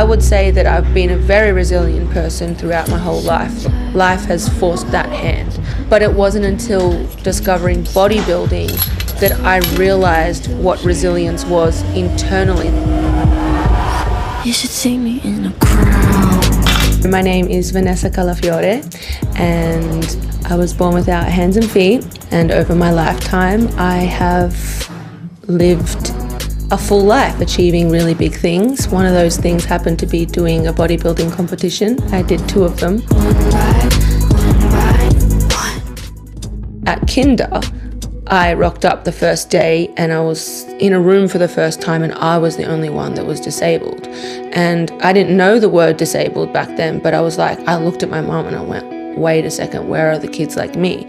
I would say that I've been a very resilient person throughout my whole life. Life has forced that hand. But it wasn't until discovering bodybuilding that I realized what resilience was internally. You should see me in a crowd. My name is Vanessa Calafiore, and I was born without hands and feet, and over my lifetime I have lived a full life achieving really big things. One of those things happened to be doing a bodybuilding competition. I did 2 of them. At Kinder, I rocked up the first day and I was in a room for the first time, and I was the only one that was disabled. And I didn't know the word disabled back then, but I looked at my mum and I went, wait a second, where are the kids like me?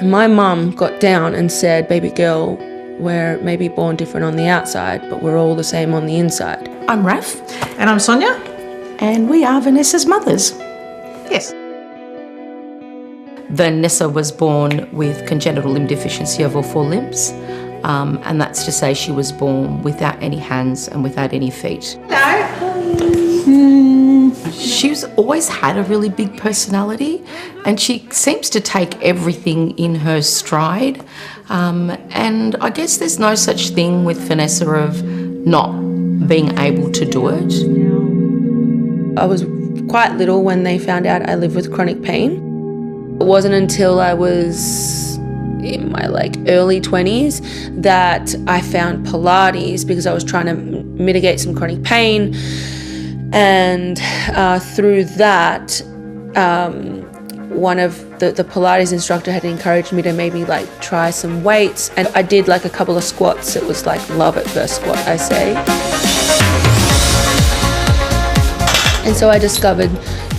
And my mum got down and said, baby girl, we're maybe born different on the outside, but we're all the same on the inside. I'm Raf. And I'm Sonia. And we are Vanessa's mothers. Yes. Vanessa was born with congenital limb deficiency of all 4 limbs, and that's to say she was born without any hands and without any feet. She's always had a really big personality, and she seems to take everything in her stride. And I guess there's no such thing with Vanessa of not being able to do it. I was quite little when they found out I lived with chronic pain. It wasn't until I was in my early 20s that I found Pilates, because I was trying to mitigate some chronic pain. And through that, one of the Pilates instructor had encouraged me to maybe try some weights, and I did a couple of squats. It was love at first squat, I say. And so I discovered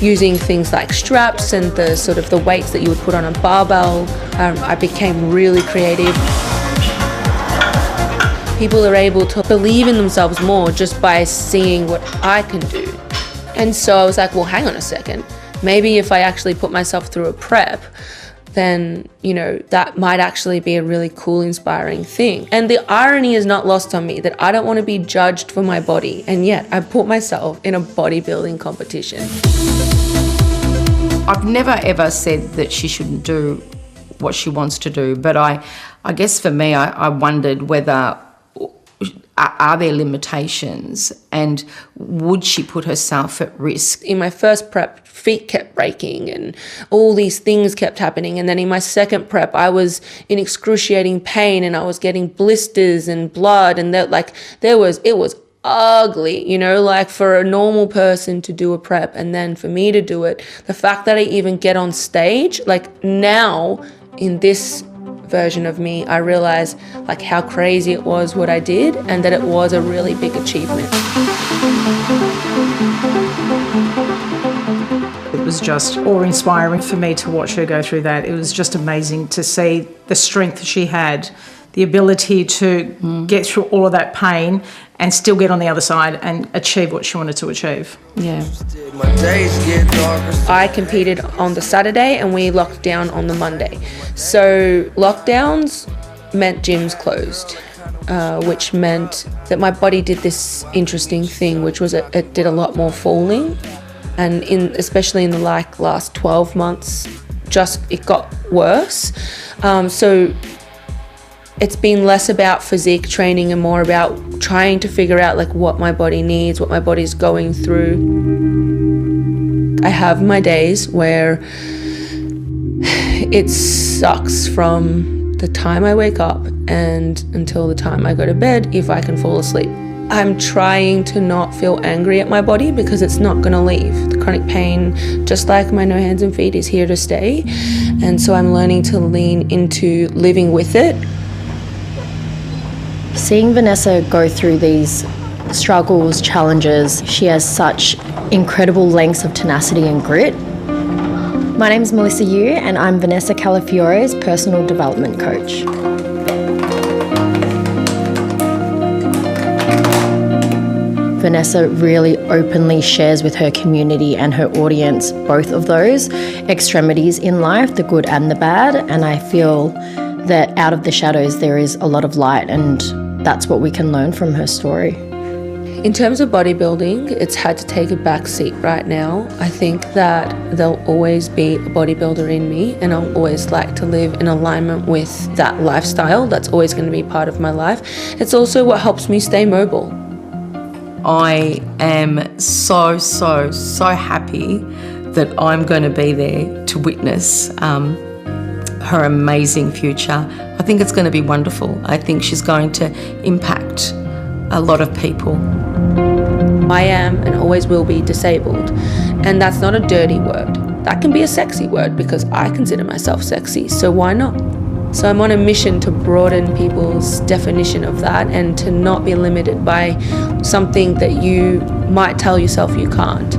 using things like straps and the weights that you would put on a barbell. I became really creative. People are able to believe in themselves more just by seeing what I can do. And so I was like, well, hang on a second. Maybe if I actually put myself through a prep, then, that might actually be a really cool, inspiring thing. And the irony is not lost on me that I don't want to be judged for my body, and yet I put myself in a bodybuilding competition. I've never ever said that she shouldn't do what she wants to do, but I guess for me, I wondered whether are there limitations, and would she put herself at risk? In my first prep, feet kept breaking and all these things kept happening. And then in my second prep, I was in excruciating pain and I was getting blisters and blood, and it was ugly, for a normal person to do a prep and then for me to do it. The fact that I even get on stage, now in this version of me, I realize how crazy it was what I did, and that it was a really big achievement. It was just awe-inspiring for me to watch her go through that. It was just amazing to see the strength she had, the ability to get through all of that pain and still get on the other side and achieve what she wanted to achieve. Yeah. I competed on the Saturday and we locked down on the Monday. So lockdowns meant gyms closed, which meant that my body did this interesting thing, which was it did a lot more falling. And especially in the last 12 months, it got worse. So it's been less about physique training and more about trying to figure out what my body needs, what my body's going through. I have my days where it sucks from the time I wake up and until the time I go to bed if I can fall asleep. I'm trying to not feel angry at my body because it's not going to leave. The chronic pain, just like my no hands and feet, is here to stay. And so I'm learning to lean into living with it. Seeing Vanessa go through these struggles, challenges, she has such incredible lengths of tenacity and grit. My name's Melissa Yu and I'm Vanessa Calafiore's personal development coach. Vanessa really openly shares with her community and her audience both of those extremities in life, the good and the bad, and I feel that out of the shadows there is a lot of light, and that's what we can learn from her story. In terms of bodybuilding, it's had to take a back seat right now. I think that there'll always be a bodybuilder in me, and I'll always like to live in alignment with that lifestyle. That's always going to be part of my life. It's also what helps me stay mobile. I am so happy that I'm going to be there to witness her amazing future. I think it's going to be wonderful. I think she's going to impact a lot of people. I am and always will be disabled, and that's not a dirty word. That can be a sexy word because I consider myself sexy, so why not? So I'm on a mission to broaden people's definition of that and to not be limited by something that you might tell yourself you can't.